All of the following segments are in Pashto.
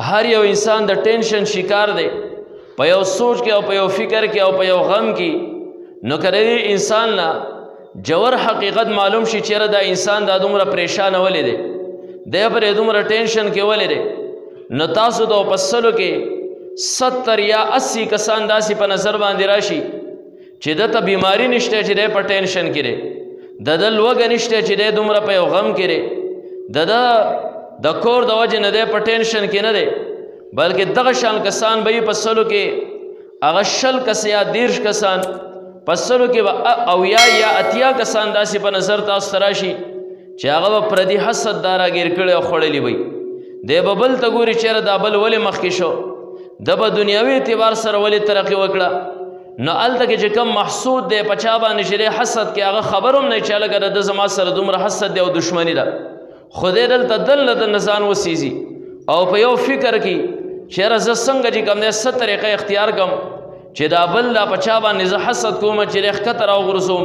هر یو انسان د ټینشن شکار دی، په یو سوچ کې او په یو فکر کې او په یو غم کې. نو که د انسان نه جوور حقیقت معلوم شي چیرې دا انسان دا دومره پریشانه ولې دی، دی پرې دومره ټینشن کې ولې دی، نو تاسو د په سلو کې 70 یا 80 کسان داسې په نظر باندې راشي چې دته بیماری نشته چې دی په ټینشن کې دی، د ده لوږه نشته چې دی دومره په یو غم کې دی، د کور د وجې نه دی په ټینشن کې نه دی، بلکې دغه شان کسان به په سلو کې هغه 20 کس یا 30 کسان، په سلو کې به 80 یا 80 کسان داسې په نظر تاسو ته راشي چې هغه به پردي حسد دا راګیر کړی او خوړلی وي. دی به بل ته ګوري چېرې دا بل ولې مخکې شو، ده به دنیاوي اعتبار سره ولې ترقي وکړه. نو هلته کې چې کوم محسود دی په چا باندې چې دی حسد کې، هغه خبر هم نه چې هلکه د ده زما سره دومره حسد دی او دشمني ده، خو دی دلته دلته د نظان وسیزي او په یو فکر کې چېرې زه څنګه چې کوم دی څه طریقه اختیار کړم چې دا بل دا په چا باندې زه حسد کوم چې دی ښکته راوغورځوم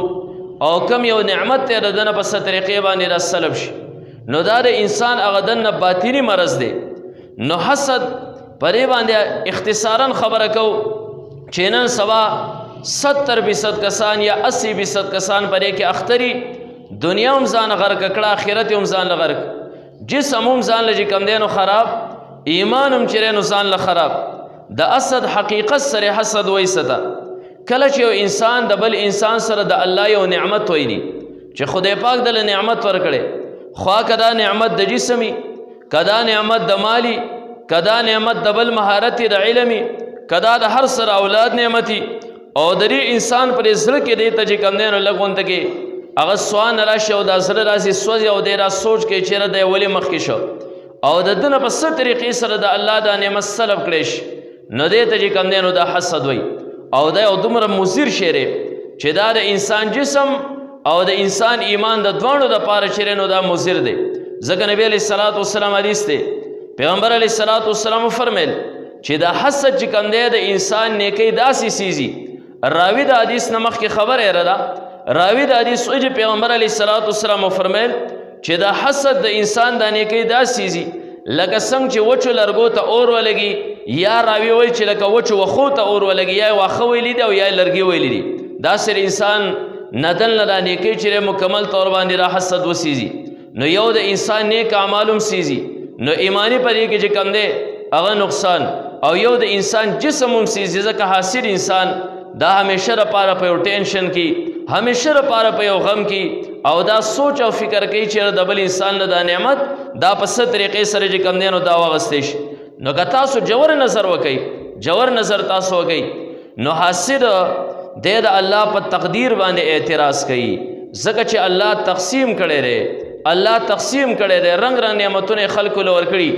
او کم یو نعمت دی د ده نه په څه طریقې باندې را سلب شي. نو دا د انسان هغه دننه باطني مرض دی. نو حسد په دې باندې اختصارا خبره کو چې نن سبا 70% کسان یا 80% کسان په دې کې اختري، دنیا هم ځان غرق کړه، آخرت هم ځان غرق، جسم هم ځان له کم دی نو خراب، ایمان هم چې نو ځان له خراب. د اسد حقیقت سره حسد وایي ستا کله چې یو انسان د بل انسان سره د الله یو نعمت وایي چې خدای پاک دله نعمت ورکړي، خوا کدا نعمت د جسمی، کدا نعمت د مالی، کدا نعمت د بل مهارت د علمي، کدا د هر سره اولاد نعمتي، او د دې انسان پر زړه کې دی ته چې کم دی نو لږ ته کې هغه سوان راشي او دا زړه راسي سوځي او دی را سوچ کې چېرې دی ولې مخکې شو او د ده نه په څه طریقې سره د الله دا نعمت سلب کړی شي، نو دی ته چې کم دی نو دا حسد وایي. او دا یو دومره مضر شی دی چې دا د انسان جسم او د انسان ایمان د دواړو دپاره چې نو دا مضر دی. ځکه نبی علیه الصلاة والسلام حدیث دی، پیغمبر علیه الصلاة والسلام وفرمیل چې دا حسد چې کم دی د انسان نیکی داسې سیزي. راوی د حدیث نه مخکې خبره یې ده، راوی د حدیث وایي چې پیغمبر علیه الصلاة والسلام وفرمیل چې دا حسد د انسان د نیکی داسې سیزي لکه څنګه چې وچو لرګو ته اور ولګي، یا راوی وایي چې لکه وچو وښو ته اور ولګي، یا واښه ویلی دی او یا لرګي ویلی دي. دا سر انسان ندل نه دا نیکی چې مکمل طور باندې را حسد وسیزي. نو یو د انسان نیک اعمال هم سیزي، نو ایمانی پرې کې چې کم دی هغه نقصان، او یو د انسان جسم هم سیزي. ځکه حاصل انسان دا همیشه لپاره په یو ټینشن کې، همیشه لپاره په یو غم کې، او دا سوچ او فکر کوي چې د بل انسان نه دا نعمت دا په څه طریقې سره چې کم دی نو دا واغستی شي. نو که تاسو جوور نظر وکئ، جوور نظر تاسو وکئ، نو حاسد دی د الله په تقدیر باندې اعتراض کوي. ځکه چې الله تقسیم کړی دی، الله تقسیم کړی دی، رنگ رنگ نعمتونه خلکو له ورکړي،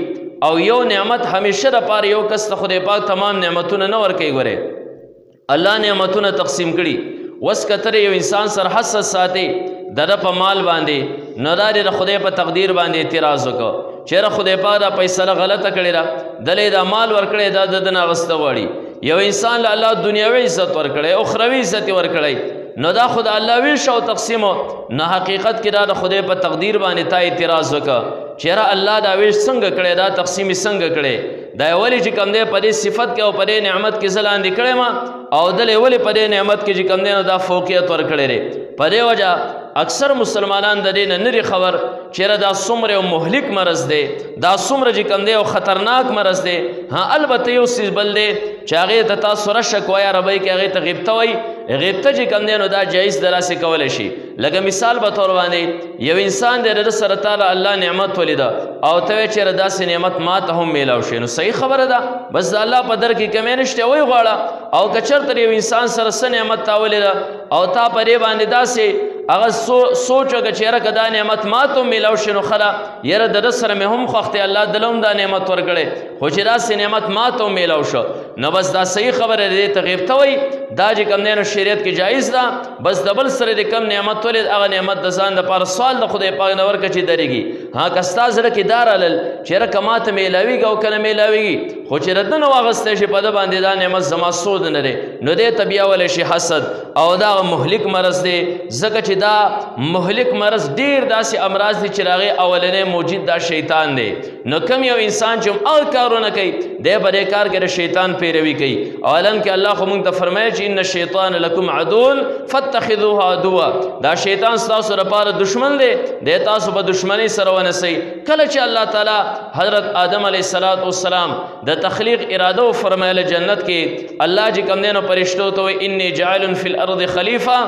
او یو نعمت همیشه دپاره یو کس ته خدای پاک تمام نعمتونه نه ورکوي. ګورئ الله نعمتونه تقسیم کړي. وس کتر یو انسان سره حسد ساتي د په مال باندې، نو دا د خدای په تقدیر باندې اعتراض وکړه چېرې خدای پاک دا فیصله غلطه کړې ده، دلې دا مال ورکړی دا د ده نه اخیسته غواړي. یو انسان له الله دنیاوي عزت ورکړی، اخروي عزت ورکړی، نو دا خو د الله ویش او تقسیم، نه حقیقت کې دا د خدای په تقدیر باندې تا اعتراض وکړه چېرې الله دا ویش څنګه کړی، دا تقسیم څنګه کړی، دا ولې چې کم دی په دې صفت کې او په دې نعمت کې زه لاندې کړی ما، او دلې ولې په دې نعمت کې چې کم دی نو دا فوقیت ورکړی دی. په دې وجه اکثر مسلمانان د دې نه نری خبر چېرې دا څومره یو مهلک مرض دی، دا څومره چې کم دی او خطرناک مرض دی. ها البته یو څیز بل دی چې هغې ته تاسو رشک وایه عربۍ کې هغې ته غیبته وایي. غیبته چې کم دی نو دا جایز ده، داسې کولی شي. لکه مثال په طور باندې یو انسان دی د ده سره تعالی الله نعمت ولیده او ته وایې چېرې داسې نعمت ما ته هم میلاو شي، نو صحیح خبره ده، بس د الله په در کې کمی نشته وایي غواړه. او که چېرته یو انسان سره څه نعمت تا ولیده او تا په دې باندې داسې هغه سوچ وکړه چې یاره که دا نعمت ما ته هم میلاو شي نو ښه ده، یاره د ده سره مې هم خوښ دی، الله دله هم دا نعمت ورکړی، خو چې داسې نعمت ما ته هم میلاو شو، نو بس دا صحیح خبره دی، ته غیبته وایي. دا چې کوم دی نو شریعت کې جایز ده، بس د بل سره د کم نعمت ولید هغه نعمت د ځان دپاره سوال د خدای پاک نه ورکړه چې درېږي. ها که ستا زړه کې دا رالل چې یاره که ما ته میلاویږي او که نه میلاویږي، خو چې رد نه واغستی شي په ده باندې دا نعمت زما سود نه دی نو دی ته بیا ولی شي حسد او دا مهلک مرض دی ځکه چې دا مهلک مرض ډېر داسې امراض دي چې د هغې اولنی موجود دا شیطان دی نو کم یو انسان چې هغه کارونه کوي دی په دې کار کې د شیطان پیروي کوي اولا کې الله خو موږ ته فرمایي چې ان الشیطان لکم عدو فاتخذوه عدوا دا شیطان ستاسو لپاره دشمن دی دی تاسو په دشمنۍ سره ونیسئ کله چې الله تعالی حضرت آدم علیه السلام د تخلیق اراده وفرمایله جنت کې الله چې کوم دی نو فرشتو ته وایي انی جاعل فی الارض خلیفه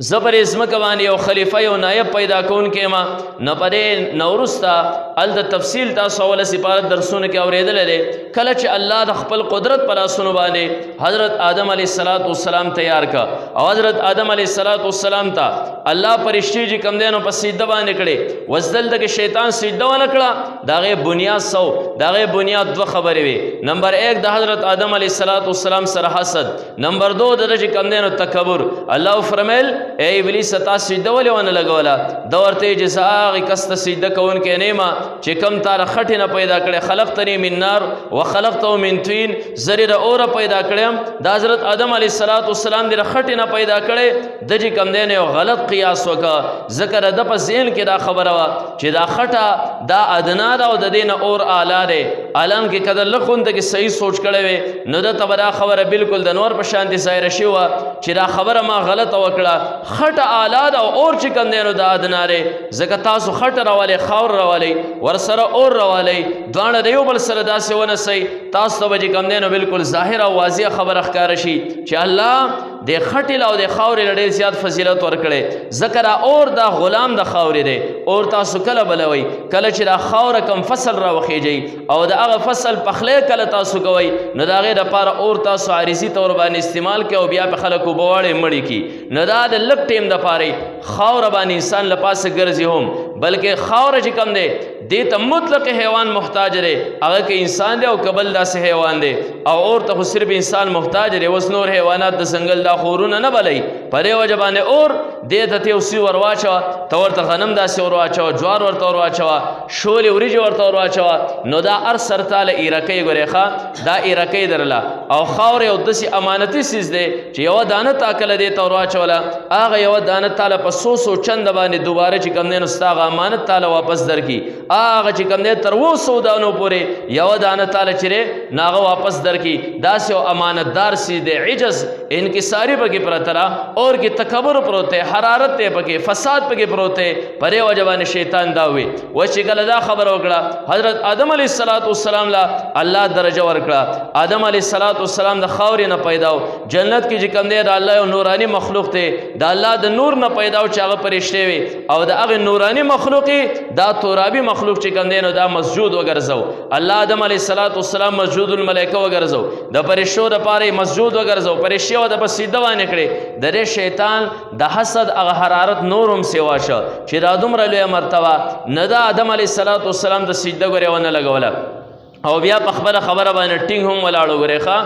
زبر ازمکه باندې یو خلیفه یو نایب پیدا کوونکی ما نه پرې نو وروسته هلته تفصیل تاسو اوله سپاره درسونه کې اورېدلی دی کله چې الله د خپل قدرت په لاسونو باندې حضرت آدم علیه السلام تیار کا او حضرت آدم علیه السلام ته الله فرشتې چې کوم دی نو په سجده باندې کړې وس دلته کې شیطان سجده ونه کړه د هغې بنیاد د هغې بنیاد دوه خبرې وې نمبر 1 د حضرت آدم علیه السلام سره حسد نمبر 2 د چې کوم دی نو تکبر الله فرمیل اے ابلیس تا سجده ولې ونه لګوله دا ورته چې زه هغې کس ته سجده کوونکی نه یم چې کوم تا له خټې نه پیدا کړی خلقتنی من نار وخلقته من طین زه د اوره پیدا کړی د حضرت آدم علیه السلام د خټې نه پیدا کړی د چې کوم دی نه یو غلط قیاس وکړه ځکه د ده په ذهن کې دا خبره وه چې دا خټه دا ادنا ده او د دې نه اور اعلی دی الان کې که د لږ غونته کې صحیح سوچ کړی وی نو ده ته به دا خبره بالکل د نور په شانتې ظاهره شوې وه چې دا خبره ما غلطه وکړه خټه اعلی ده او اور چې کوم دی نو دا ادنا دی ځکه تاسو خټه راولئ خاور راولئ ورسره اور راولئ دواړه د یو بل سره داسې ونیسئ تاسو ته به چې کوم دی نو بالکل ظاهره او واضحه خبره ښکاره شي چې الله د خټې او د خاورې له ډېر زیات فضیلت ورکړی ځکه دا اور دا غلام د خاورې دی اور تاسو کله بلوئ کله چې دا خاوره کم فصل راوخیږئ او د هغه فصل پخلی کله تاسو کوئ نو د هغې دپاره اور تاسو عارضي طور باندې استعمال کړئ او بیا په خلکو اوبه واړئ مړې کړي نو دا د لږ ټیم دپاره خاوره باندې انسان له پاسه ګرځي هم بلکې خاوره چې کوم دی دې ته مطلق حیوان محتاج دی هغه که انسان دی او که بل داسې حیوان دی او اور ته خو صرف انسان محتاج دی اوس نور حیوانات د ځنګل دا خورونه نه بلئ په دې وجه باندې اور دې ته ته اوسي ور واچوه ته ورته غنم داسې ور واچوه جوار ورته ور واچوه شولې وریجې ورته ور واچوه نو دا هر سر تاله ایرکۍ ګورې ښه دا ایرکۍ درله او خاورې یو داسې امانتي څیز دی چې یوه دانه تاکله دې ته ور واچوله هغه یوه دانه تاله په څو چنده باندې دوباره چې کوم دی نو ستا هغه امانت تاله واپس درکړي هغه چې کوم دی تر 200 دانو پورې یوه دانه تاله چې دی نو هغه واپس درکړي داسې یو امانتدار څیز دی عجز انکساري پکې پرته ده اور کې تکبر پروت دی حرارت دی پکې فساد پکې پروت دی په دې وجه باندې شیطان دا وي اوس چې کله دا خبره وکړه حضرت آدم علیه السلام له الله درجه ورکړه آدم علیه السلام د خاورې نه پیدا و جنت کې چې کوم دی د الله یو نوراني مخلوق دی د الله د نور نه پیدا و چې هغه فرشتې وي او د هغې نوراني مخلوق دا ترابي مخلوق چې کوم دی نو دا مسجود وګرځو الله آدم علیه السلام مسجود الملائکه وګرځو د فرشتو دپاره مسجود وګرځو فرشتې و د په سجده باندې کړې د دې شیطان د حسد هغه حرارت نور هم سیوا شه چې دا دومره لویه مرتبه نه د آدم علیه السلام د سجده ګورې ونه لګوله او بیا په خبره باندې ټینګ هم ولاړو ګورې ښه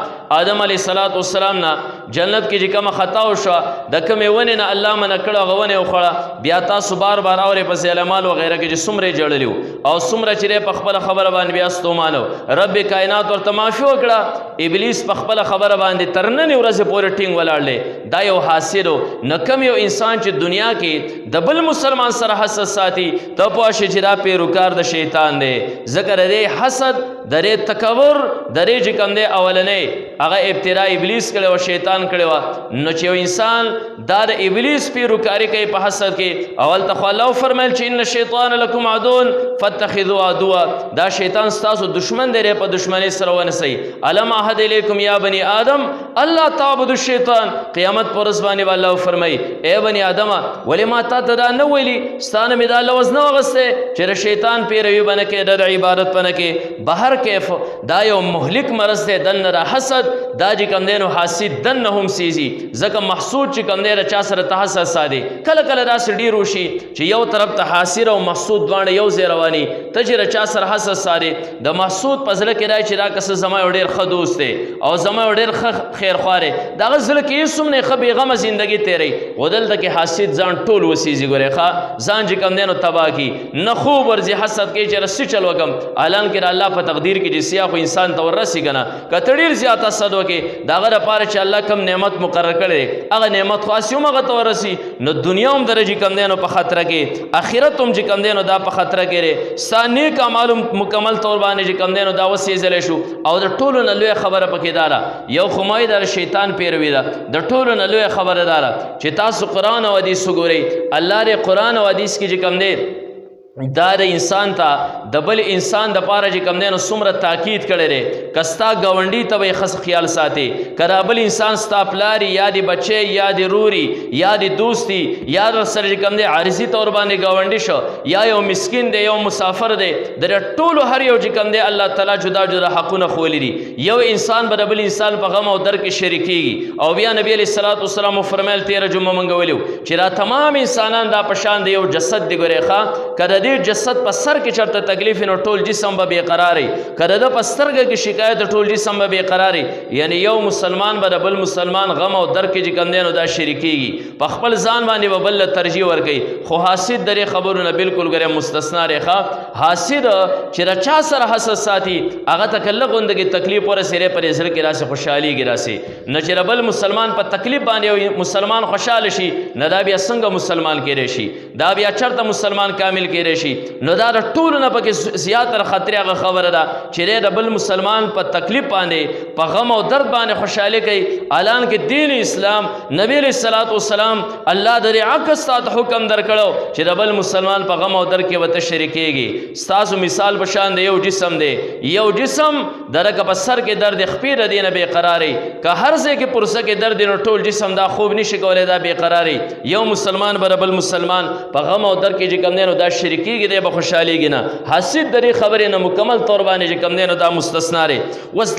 آدم علیه السلام نه جنت کې چې کومه خطا وشوه د کومې ونې نه الله منع کړه هغه ونې وخوړه بیا تاسو بار اورئ په ظلمال وغیره کې چې څومره یې ژړلي وو او څومره چې دی په خپله خبره باندې بیا ستومانه رب کائنات ورته معافي وکړه ابلیس په خپله خبره باندې تر ننې ورځې پورې ټینګ ولاړ دی دا یو حاسد و نه کم یو انسان چې دنیا کې د بل مسلمان سره حسد ساتي ته پوه شې چې دا پیروکار د شیطان دی ځکه د دې حسد د دې تکبر د دې چې کوم دی اولنۍ هغه ابتدا ابلیس کړی و شیطان کړی وه نو چې یو انسان دا د ابلیس پیروکاري کوي په حسد کې اول ته خو الله وفرمیل چې ان الشیطان لکم عدو فاتخذوه عدوا دا شیطان ستاسو دشمن دی په دشمنۍ سره ونیسئ الم اعهد الیکم یا بني آدم الله تعبدوا الشیطان قیامت پر ورځ باندې به الله وفرمیي ای بني آدمه ولې ما تا ته دا نه ویلي ستا نه مې دا لوز نه واغستی چې د شیطان پیروي به نه کوې د عبادت به نه کوې بهر کیف دا یو مهلک مرض دی دنه را حسد دا چې کوم دی نو حاسد دنه نه هم سیزي ځکه محسود چې کوم دی د چا سره ته حسد ساتي کله کله داسې ډېر وشي چې یو طرف ته حاسد او محسود دواړه یو ځای رواني ته چې د چا سره حسد ساتي د محسود په زړه کې رایي چې دا کس زما یو ډېر ښه دوست دی او زما یو ډېر ښه خیرخواه دی د هغه زړه کې هېڅ هم نه ښه بېغمه زندګي تېروي خو دلته کې حاسد ځان ټول وسیزي ګورې ښه ځان چې کوم دی نو تباه کړي نه خوب ورځي حسد کوي چې رسي چل وکم حالانکې د الله په تقدیر کې چې سیا خو انسان ته وررسي که نه که ته ډېر زیات حسد وکړې د هغه دپاره چې الله کم نعمت مقرر کړی دی هغه نعمت خو هسې هم هغه ته ورسي نو دنیا هم دره چې کوم دی نو په خطره کې آخرت هم چې کوم دی نو دا په خطره کې دی ستا نیک اعمال مکمل طور باندې چې کوم دی نو دا وسېزلی شو او د ټولو نه لویه خبره پکې دا ده یو خو مایي دا د شیطان پیروي ده د ټولو نه لویه خبره دا ده چې تاسو قرآن او حدیث وګورئ الله دې قرآن او حدیث کې چې کوم دی دا د انسان ته د بل انسان د پاره چې کوم دی نو څومره تاکید کړی دی که ستا ګاونډي ته به یې خاص خیال ساتي که دا بل انسان ستا پلاري یا د بچی یا د روري یا د دوستي یا در سره چې کوم دی عارضي طور باندې ګاونډي شو یا یو مسکین دی یو مسافر دی د ټولو هر یو چې کوم دی الله تعالی جدا جدا حقونه ښوولي دي یو انسان به د بل انسان په غم او در کې شریکېږي او بیا نبی علیه الصلاة والسلام وفرمیل 13 جمعه موږ ویلو چې دا تمام انسانان دا په شان د یو جسد دی ګورې ښه که د دې جسد په سر کې چرته تکلیف نو ټول جسم به بېقراري که د ده په سترګه کې شکایت ټول جسم به بېقراري یعنی یو مسلمان به د بل مسلمان غم او در کې چې کوم دی نو دا شریکېږي په خپل ځان باندې به بل له ترجیح ورکوي خو حاسد د دې خبرو نه بلکل ګورې مستثنا دی ښه حاسد چې د چا سره حسد ساتي هغه ته که لږ غونده کې تکلیف ورسېږي په دې زړه کې راسي خوشحالېږي راسي نه چې د بل مسلمان په تکلیف باندې یو مسلمان خوشحاله شي نه دا بیا څنګه مسلمان کېدی شي دا بیا چېرته مسلمان کامل کېدی شي نو دا د ټولو نه پکې زیاتره خطرې هغه خبره ده چې دی د بل مسلمان په تکلیف باندې په غم او درد باندې خوشحالي کوي حالان کې دین اسلام نبی علیه الصلاة والسلام الله د دې عکس تاته حکم درکړو چې د بل مسلمان په غم او درد کې ورته شریکېږي ستاسو مثال په شان د یو جسم دی یو جسم درکه په سر کې درد خپې د دې نه بېقراري که هر ځای کې پرسه کې درد نو ټول جسم دا خوب نشي کولی دا بېقراري یو مسلمان به د بل مسلمان په غم او درد کې چې کوم دی نو دا شریکېږي دی به خوشحالېږي نه حاسد د دې خبرې نه مکمل طور باندې چې کوم دی نو دا مستثنا دی اوس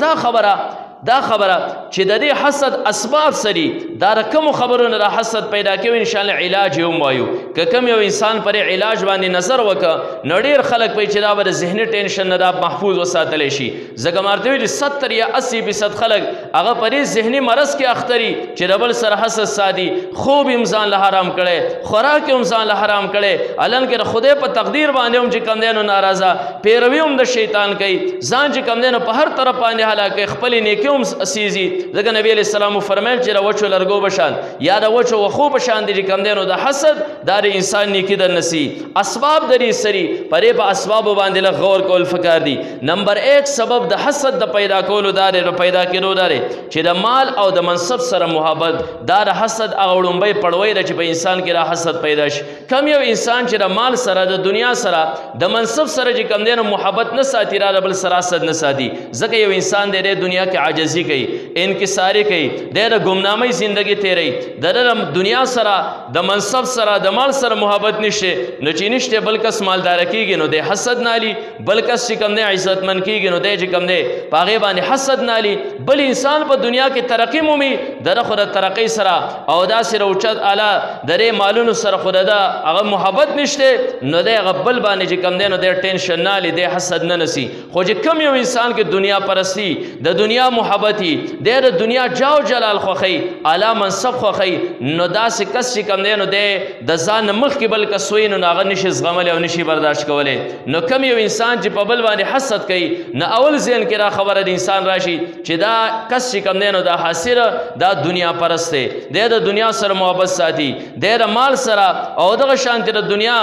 دا خبره چې د دې حسد اسباب سری دا د کومو خبرو نه د حسد پیدا کوي انشاءالله علاج یې هم وایو که کوم یو انسان پرې علاج باندې نظر وکړه نو ډېر خلک پوهي چې دا به د ذهني ټینشن نه دا محفوظ وساتلی شي ځکه مارته وي چې 70 یا 80% خلک هغه پرې ذهني مرض کې اختري چې د بل سره حسد ساتي خوب یې هم ځان له حرام کړی خوراک یې هم ځان له حرام کړی حالانکې د خدای په تقدیر باندې هم چې کوم دی نو ناراضه پیروي هم د شیطان کوي ځان چې کوم دی نو په هر طرف باندې هلاک کوي خپلې نیکۍ هم سیزي ځکه نبی علیه السلام فرمیل چې د وچو لرګو په شان یا د وچو وښو په شان دی چې کوم دی نو د حسد دا د انسان نیکي در نسی اسباب د دې سري پرې په اسبابو باندې لږ غور کول پکار دي نمبر 1 سبب د حسد د پیدا کولو دا دی د پیدا کېدو دا دی چې د مال او د منصب سره محبت دا د حسد هغه وړومبی پړوی ده چې په انسان کې دا حسد پیدا شي کم یو انسان چې د مال سره د دنیا سره د منصب سره چې کوم دی نو محبت نه ساتي را د بل سره حسد نه ساتي ځکه یو انسان دی د دنیا کې عاجزي کوي انکساری کوي د ګمنامۍ زندگی تیری د دنیا سره د منصب سره د مال سره محبت نشته نو چې نشته بل کس مالدار کیږي نو د حسد نالي بل کس چې کوم دی عزتمن کیږي نو د چې کوم دی پاغه باندې حسد نالي بل انسان په دنیا کې ترقی مومي دغه خو د ترقی سره او دا سره اوچت اعلی درې مالونو سره خو د هغه محبت نشته نو د غبل باندې چې کوم دی نو د ټینشن نالي د حسد نه نسی خو چې کم یو انسان کې دنیا پرستی د دنیا محبتي د دنیا جاو جلال خوخی اعلی منصب خوخی نو داسې کس چې کوم دی نو د ځان مخکې بل کس وي نو هغه نشي زغملی او نشي برداشت کولی نو کم یو انسان چې په بل باندې حسد کوي نه اول ذهن کې را خبره د انسان راشي چې دا کس چې کوم دی نو دا حاصل دا دنیا پرست دی د دنیا سره محبت ساتي د مال سره او دغه شانتي د دنیا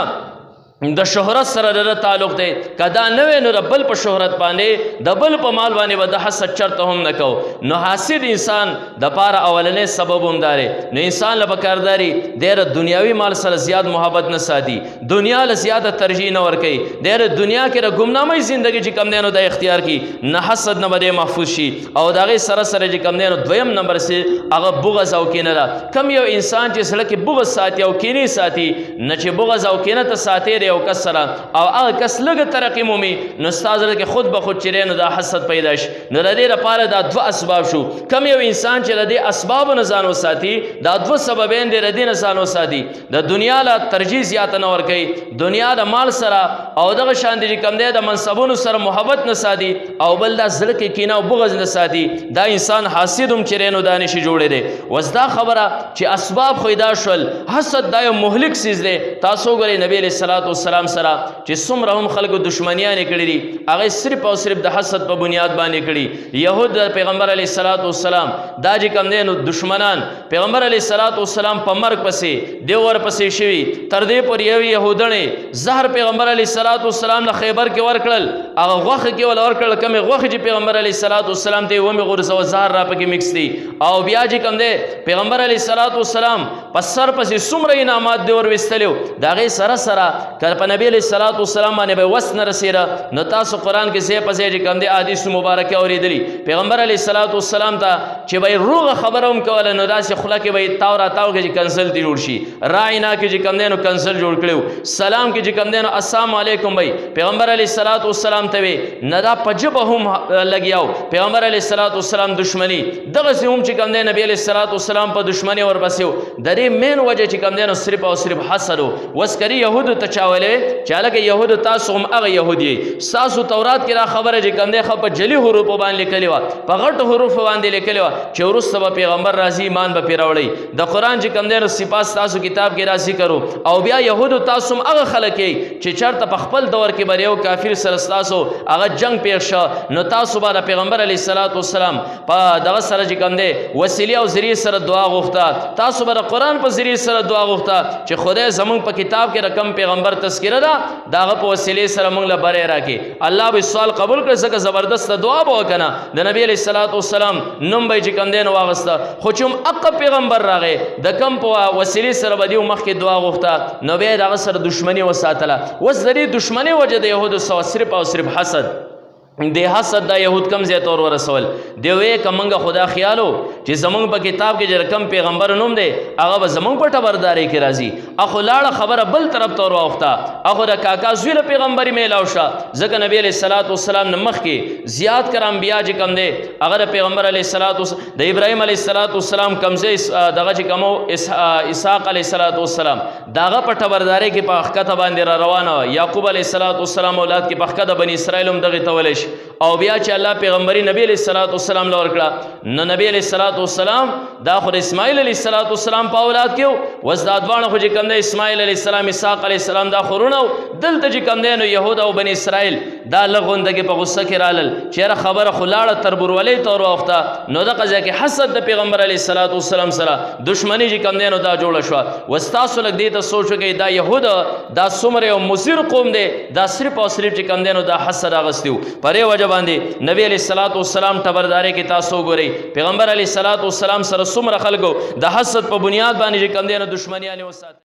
د شهرت سره د تعلق دی کدا نه وي نو د بل په شهرت باندې د بل په مال باندې به د حسد چرته هم نه کو نو حاسد انسان د پاره اولنې سبب هم داري نو انسان له بکارداري د دنیاوي مال سره زیات محبت نه ساتي دنیا له زیاته ترجیح نه ور کوي د دنیا کې د ګمنامۍ زندگی چې کم دی نو د اختیار کی نه حسد نه بده محفوظ شي او دغه سره سره چې کم دی نو دویم نمبر سي هغه بغض او کینه ده کم یو انسان چې سره کې بغض ساتي او کینه ساتي نه چې بغض او کینه ته ساتي یو کس سره او هغه کس لږ ترقي مومي نو ستا زړه کې خود به خود چې نو دا حسد پیدا شي. نو د دې لپاره دا دوه اسباب شو. کم یو انسان چې د دې اسبابو نه ځان وساتي دا دوه سببین دی د دې نه ځان وساتي د دنیا له ترجیح زیاته نه ورکوي دنیا د مال سره او دغه شان دی چې کوم دی د منصبونو سره محبت نه ساتي او بل دا زړه کې کینه او بغض نه ساتي دا انسان حاسد هم چې نو دا نشي جوړی دی. وس دا خبره چې اسباب خو دا شول حسد دا یو مهلک څیز دی. تاسو ګورئ نبی علیه الصلاۃ والسلام سره چې څومره هم خلکو دشمنیانې کړي دي هغه صرف او صرف د حسد په بنیاد باندې کړي. یهود د پیغمبر علیه الصلاۃ والسلام دا چې کوم دی نو دشمنان پیغمبر علیه الصلاۃ والسلام په مرګ پسې دی ورپسې شوي تر دې پورې یو یهودنې زهر پیغمبر علیه الصلاۃ والسلام له خیبر کې ورکړل هغه غوښه کې ول ورکړل کمې غوښې چې پیغمبر علیه الصلاۃ والسلام ته ومې غورځوه زهر را پکې مکس دي او بیا چې کوم دی پیغمبر علیه الصلاۃ والسلام په سر پسې څومره انعامات دی ورویستلو د هغې سره سره که په نبي علیه الصلاۃ والسلام باندې به وس نه رسېده نو تاسو قرآن کې ځای په ځای چې کوم دی احادیث مبارکه اورېدلي پیغمبر علیه الصلاۃ والسلام ته چې به یې روغه خبره هم کوله نو داسې خوله کې به یې تاو را تاو کې چې کنسل دې جوړ شي راینا کې چې کوم دی نو کنسل جوړ کړی سلام کې چې کوم دی نو السلام علیکم وایي پیغمبر علیه الصلاۃ والسلام ته وی نه دا په ژبه هم لګیاو پیغمبر علیه الصلاۃ والسلام دشمني دغسې هم چې کوم دی نبي علیه الصلاۃ والسلام په دشمني ورپسې و د دې مین وجه چې کوم دی نو صرف او صرف حسد و. وسکري یهودو ته چا ویلی چې هلکه یهودو تاسو هم هغه یهود یې ستاسو تورات کې دا خبره چې کوم دی ښه په جلي حروفو باندې لیکلې وه په غټو حروفو باندې لیکلې وه چې وروسته به پیغمبر راځي ایمان به پرې راوړئ د قرآن چې کوم دی نو صفات ستاسو کتاب کې را ذکر و او بیا یهودو تاسو هم هغه خلک یې چې چېرته په خپل دور کې به یو کافر سره ستاسو هغه جنګ پیښ شه نو تاسو به د پیغمبر علیه الصلاۃ والسلام په دغه سره چې کوم دی وسیلې او ذریعې سره دعا غوښته تاسو به د قرآن په ذریعې سره دعا غوښته چې خدای زمونږ په کتاب کې رقم پیغمبر تذکره ده د هغه په وسیلې سره موږ له بری راکړي الله به سوال قبول کړي ځکه زبردسته دعا به وکنه د نبی علیه الصلاۃ والسلام نوم به چې کوم دی نو واغسته خو چې هم اقه پیغمبر راغی د کم په وسیلې سره به دیو مخکې دعا غوښته نو بیا د هغه سره دشمني وساتله. اوس د دې دشمني وجه د یهودو سوه صرف او صرف حسد دی حسد دا یهود کم زیات اور ورسول دی وی کمنګه خدا خیالو چې زمونږ په کتاب کې چې کم پیغمبر نوم دی هغه به زمونږ په ټبرداري کې راځي اخو لاړه خبره بل طرف ته ورواوښته اخو د کاکا زوی له پیغمبري میلاو شه ځکه نبی علیه الصلاۃ والسلام نه مخکې زیات کر انبیا چې کم دی هغه د پیغمبر علیه الصلاۃ د ابراهیم علیه الصلاۃ والسلام کمزې دغه چې کمو اسحاق علیه الصلاۃ والسلام دغه په ټبرداري کې په حقیقت باندې را روانه یعقوب علیه الصلاۃ والسلام اولاد کې په حقیقت بنی اسرائیل هم دغه تولش او بیا چې الله پیغمبري نبی علیه الصلاۃ والسلام لور کړه نو نبی علیه الصلاۃ والسلام دا خو د اسماعیل علیه الصلاۃ والسلام په اولاد کې وس دا دواړه خو چې کوم دی اسماعیل علیه السلام اسحاق علیه السلام دا خورونه دلته چې کوم دی نو یهود او بنی اسرائیل دا لغوندګې په غصه کې رالل چېرې خبره خو لاړه تر برولۍ ته ورواوښته نو دغه ځای کې حسد د پیغمبر علیه الصلاۃ والسلام سره دشمني چې کوم دی نو دا جوړه شوه. وس تاسو لږ دې ته سوچ وکړئ دا یهود دا څومره یو مضر قوم دی دا صرف او صرف چې کوم دی نو دا حسد اخیستی و په دې وجه باندې نبی علیه الصلاۃ والسلام ټبرداري کې تاسو وګورئ پیغمبر علیه الصلاۃ والسلام سره څومره خلکو د حسد په بنیاد باندې چې کوم دی نو دشمنیانې وساتي.